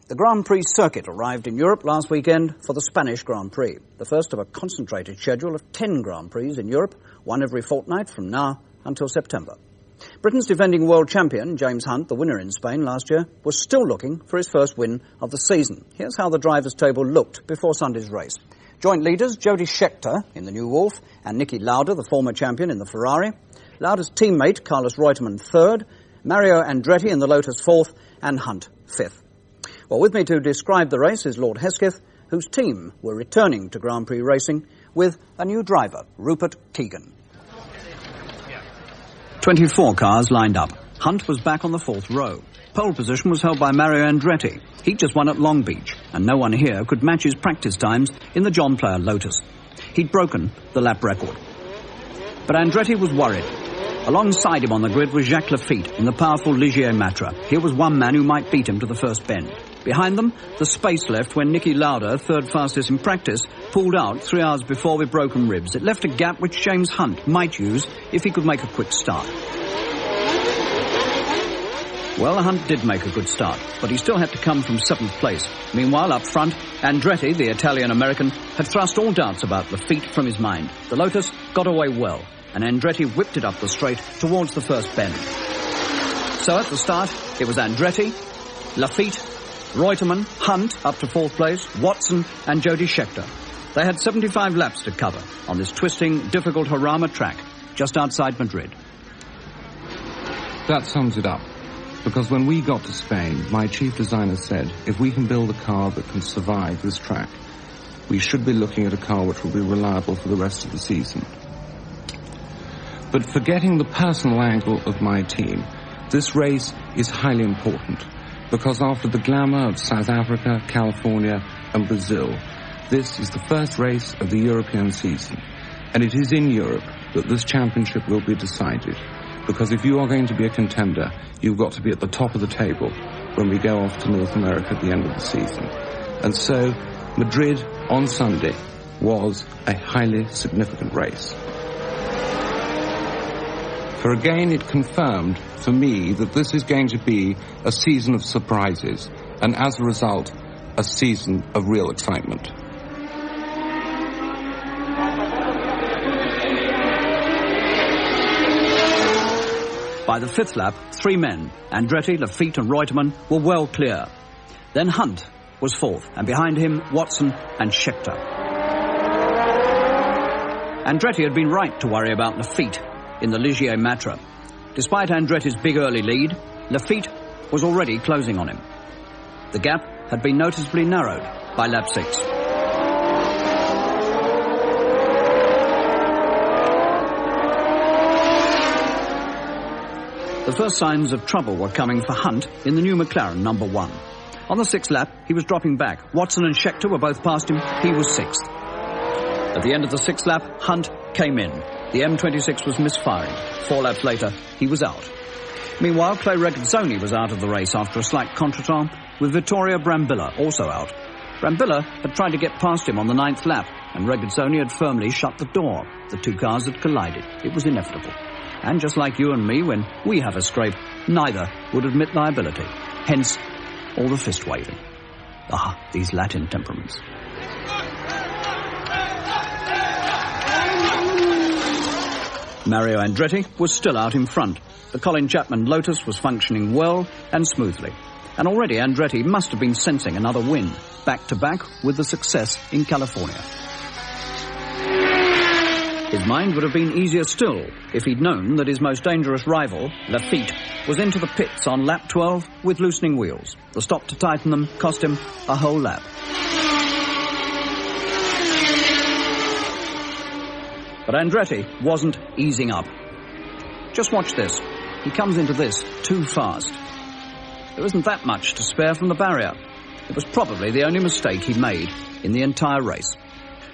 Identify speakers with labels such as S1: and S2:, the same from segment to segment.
S1: The Grand Prix circuit arrived in Europe last weekend for the Spanish Grand Prix, the first of a concentrated schedule of 10 Grand Prix in Europe, one every fortnight from now until September. Britain's defending world champion, James Hunt, the winner in Spain last year, was still looking for his first win of the season. Here's how the drivers' table looked before Sunday's race. Joint leaders, Jody Scheckter in the New Wolf and Niki Lauda, the former champion, in the Ferrari. Lauda's teammate, Carlos Reutemann, third. Mario Andretti in the Lotus, fourth, and Hunt, fifth. Well, with me to describe the race is Lord Hesketh, whose team were returning to Grand Prix racing with a new driver, Rupert Keegan. 24 cars lined up. Hunt was back on the fourth row. Pole position was held by Mario Andretti. He'd just won at Long Beach, and no one here could match his practice times in the John Player Lotus. He'd broken the lap record. But Andretti was worried. Alongside him on the grid was Jacques Lafitte in the powerful Ligier Matra. Here was one man who might beat him to the first bend. Behind them, the space left when Niki Lauda, third fastest in practice, pulled out 3 hours before with broken ribs. It left a gap which James Hunt might use if he could make a quick start. Well, Hunt did make a good start, but he still had to come from 7th place. Meanwhile, up front, Andretti, the Italian-American, had thrust all doubts about Lafitte from his mind. The Lotus got away well, and Andretti whipped it up the straight towards the first bend. So at the start, it was Andretti, Lafitte, Reutemann, Hunt up to 4th place, Watson and Jody Scheckter. They had 75 laps to cover on this twisting, difficult Jarama track just outside Madrid.
S2: That sums it up. Because when we got to Spain, my chief designer said, if we can build a car that can survive this track, we should be looking at a car which will be reliable for the rest of the season. But forgetting the personal angle of my team, this race is highly important. Because after the glamour of South Africa, California and Brazil, this is the first race of the European season. And it is in Europe that this championship will be decided. Because if you are going to be a contender, you've got to be at the top of the table when we go off to North America at the end of the season. And so, Madrid on Sunday was a highly significant race. For again, it confirmed for me that this is going to be a season of surprises, and as a result, a season of real excitement.
S1: By the 5th lap, 3 men, Andretti, Lafitte and Reutemann, were well clear. Then Hunt was 4th, and behind him, Watson and Scheckter. Andretti had been right to worry about Lafitte in the Ligier Matra. Despite Andretti's big early lead, Lafitte was already closing on him. The gap had been noticeably narrowed by lap 6. The first signs of trouble were coming for Hunt in the new McLaren number 1. On the 6th lap, he was dropping back. Watson and Scheckter were both past him. He was 6th. At the end of the 6th lap, Hunt came in. The M26 was misfiring. 4 laps later, he was out. Meanwhile, Clay Regazzoni was out of the race after a slight contretemps, with Vittorio Brambilla also out. Brambilla had tried to get past him on the 9th lap, and Regazzoni had firmly shut the door. The 2 cars had collided. It was inevitable. And just like you and me, when we have a scrape, neither would admit liability. Hence, all the fist-waving. Ah, these Latin temperaments. Mario Andretti was still out in front. The Colin Chapman Lotus was functioning well and smoothly. And already Andretti must have been sensing another win, back-to-back with the success in California. His mind would have been easier still if he'd known that his most dangerous rival, Lafitte, was into the pits on lap 12 with loosening wheels. The stop to tighten them cost him a whole lap. But Andretti wasn't easing up. Just watch this. He comes into this too fast. There isn't that much to spare from the barrier. It was probably the only mistake he made in the entire race.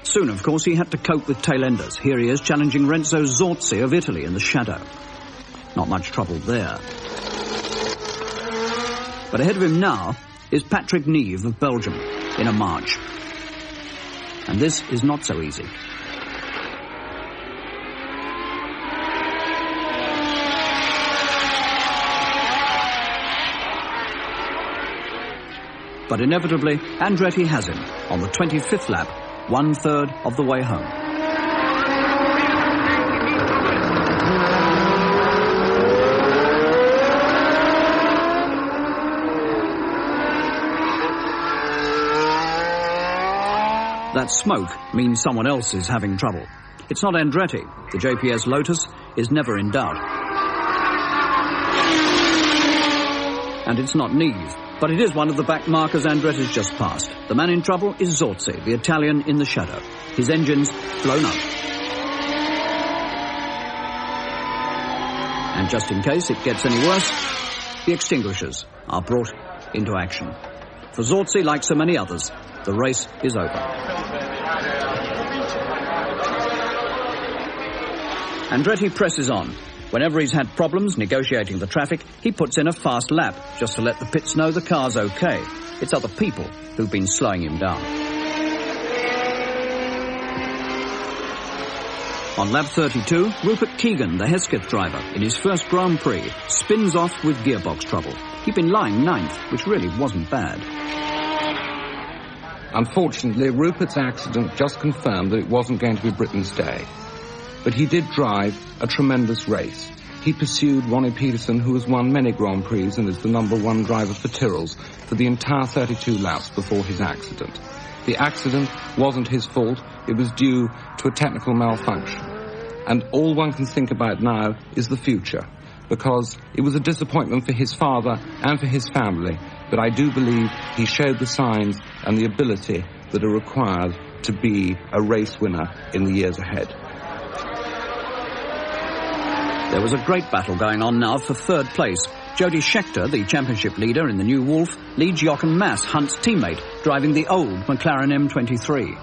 S1: Soon, of course, he had to cope with tail-enders. Here he is challenging Renzo Zorzi of Italy in the shadow. Not much trouble there. But ahead of him now is Patrick Neve of Belgium in a march. And this is not so easy. But inevitably, Andretti has him on the 25th lap, 1/3 of the way home. That smoke means someone else is having trouble. It's not Andretti. The JPS Lotus is never in doubt. And it's not Neve, but it is one of the back markers Andretti's just passed. The man in trouble is Zorzi, the Italian in the shadow. His engine's blown up. And just in case it gets any worse, the extinguishers are brought into action. For Zorzi, like so many others, the race is over. Andretti presses on. Whenever he's had problems negotiating the traffic, he puts in a fast lap, just to let the pits know the car's okay. It's other people who've been slowing him down. On lap 32, Rupert Keegan, the Hesketh driver, in his first Grand Prix, spins off with gearbox trouble. He'd been lying 9th, which really wasn't bad.
S2: Unfortunately, Rupert's accident just confirmed that it wasn't going to be Britain's day. But he did drive a tremendous race. He pursued Ronnie Peterson, who has won many Grand Prix and is the #1 driver for Tyrrell's, for the entire 32 laps before his accident. The accident wasn't his fault. It was due to a technical malfunction. And all one can think about now is the future, because it was a disappointment for his father and for his family, but I do believe he showed the signs and the ability that are required to be a race winner in the years ahead.
S1: There was a great battle going on now for 3rd place. Jody Scheckter, the championship leader in the new Wolf, leads Jochen Mass, Hunt's teammate, driving the old McLaren M23.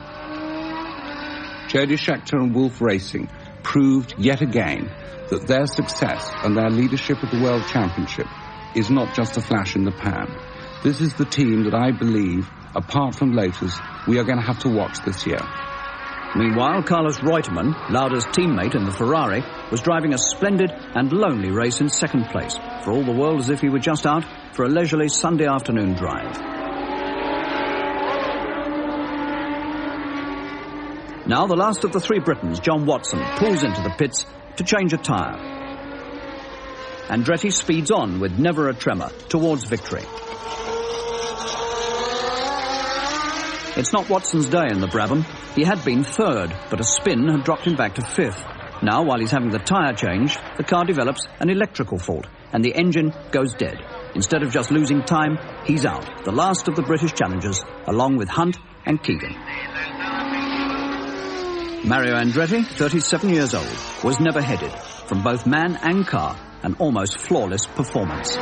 S2: Jody Scheckter and Wolf Racing proved yet again that their success and their leadership of the World Championship is not just a flash in the pan. This is the team that I believe, apart from Lotus, we are going to have to watch this year.
S1: Meanwhile, Carlos Reutemann, Lauda's teammate in the Ferrari, was driving a splendid and lonely race in 2nd place, for all the world as if he were just out for a leisurely Sunday afternoon drive. Now the last of the 3 Britons, John Watson, pulls into the pits to change a tyre. Andretti speeds on with never a tremor towards victory. It's not Watson's day in the Brabham. He had been 3rd, but a spin had dropped him back to 5th. Now, while he's having the tyre changed, the car develops an electrical fault, and the engine goes dead. Instead of just losing time, he's out, the last of the British challengers, along with Hunt and Keegan. Mario Andretti, 37 years old, was never headed. From both man and car, an almost flawless performance.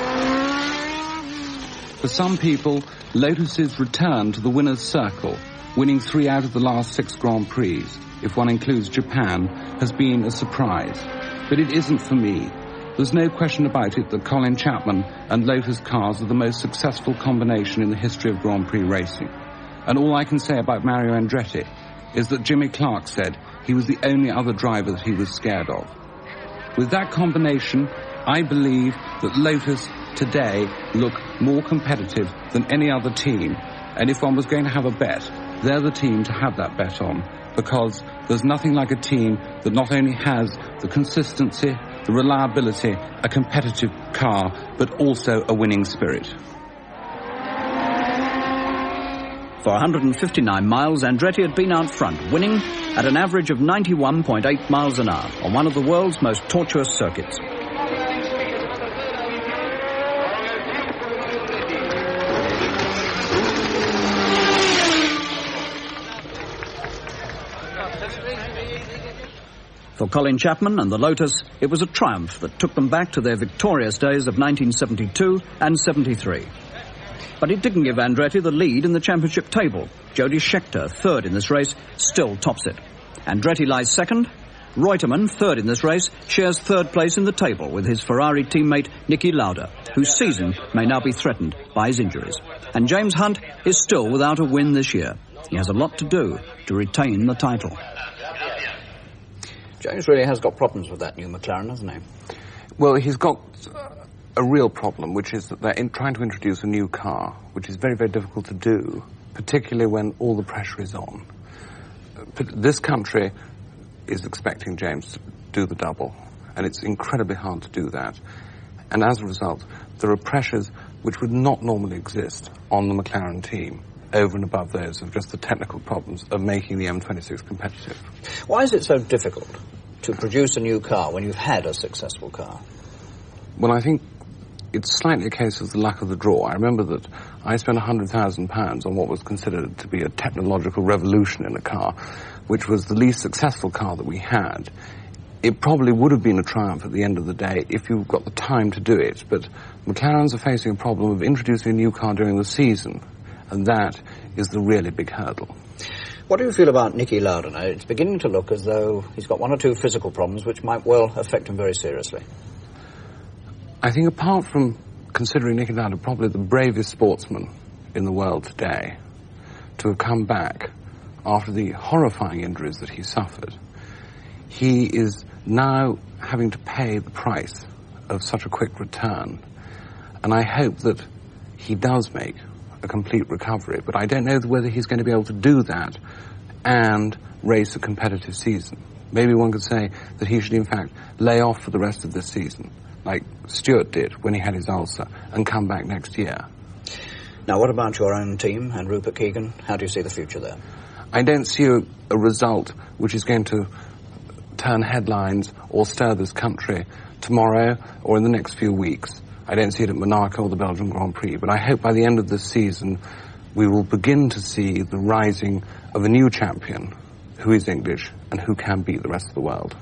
S2: For some people, Lotus's return to the winner's circle, winning 3 out of the last 6 Grand Prix, if one includes Japan, has been a surprise. But it isn't for me. There's no question about it that Colin Chapman and Lotus cars are the most successful combination in the history of Grand Prix racing. And all I can say about Mario Andretti is that Jimmy Clark said he was the only other driver that he was scared of. With that combination, I believe that Lotus today look more competitive than any other team, and if one was going to have a bet, they're the team to have that bet on, because there's nothing like a team that not only has the consistency, the reliability, a competitive car, but also a winning spirit.
S1: For 159 miles, Andretti had been out front, winning at an average of 91.8 miles an hour on one of the world's most tortuous circuits. For Colin Chapman and the Lotus, it was a triumph that took them back to their victorious days of 1972 and 73. But it didn't give Andretti the lead in the championship table. Jody Scheckter, 3rd in this race, still tops it. Andretti lies 2nd. Reutemann, 3rd in this race, shares 3rd place in the table with his Ferrari teammate Niki Lauda, whose season may now be threatened by his injuries. And James Hunt is still without a win this year. He has a lot to do to retain the title. James really has got problems with that new McLaren, hasn't he?
S2: Well, he's got a real problem, which is that they're trying to introduce a new car, which is very, very difficult to do, particularly when all the pressure is on. This country is expecting James to do the double, and it's incredibly hard to do that. And as a result, there are pressures which would not normally exist on the McLaren team, over and above those of just the technical problems of making the M26 competitive.
S1: Why is it so difficult to produce a new car when you've had a successful car?
S2: Well, I think it's slightly a case of the luck of the draw. I remember that I spent £100,000 on what was considered to be a technological revolution in a car, which was the least successful car that we had. It probably would have been a triumph at the end of the day if you got the time to do it, but McLarens are facing a problem of introducing a new car during the season, and that is the really big hurdle.
S1: What do you feel about Niki Lauda? It's beginning to look as though he's got one or two physical problems which might well affect him very seriously.
S2: I think apart from considering Niki Lauda probably the bravest sportsman in the world today, to have come back after the horrifying injuries that he suffered, he is now having to pay the price of such a quick return. And I hope that he does make a complete recovery, but I don't know whether he's going to be able to do that and race a competitive season. Maybe one could say that he should in fact lay off for the rest of this season, like Stewart did when he had his ulcer, and come back next year.
S1: Now, what about your own team and Rupert Keegan? How do you see the future there?
S2: I don't see a result which is going to turn headlines or stir this country tomorrow or in the next few weeks. I don't see it at Monaco or the Belgian Grand Prix, but I hope by the end of this season we will begin to see the rising of a new champion who is English and who can beat the rest of the world.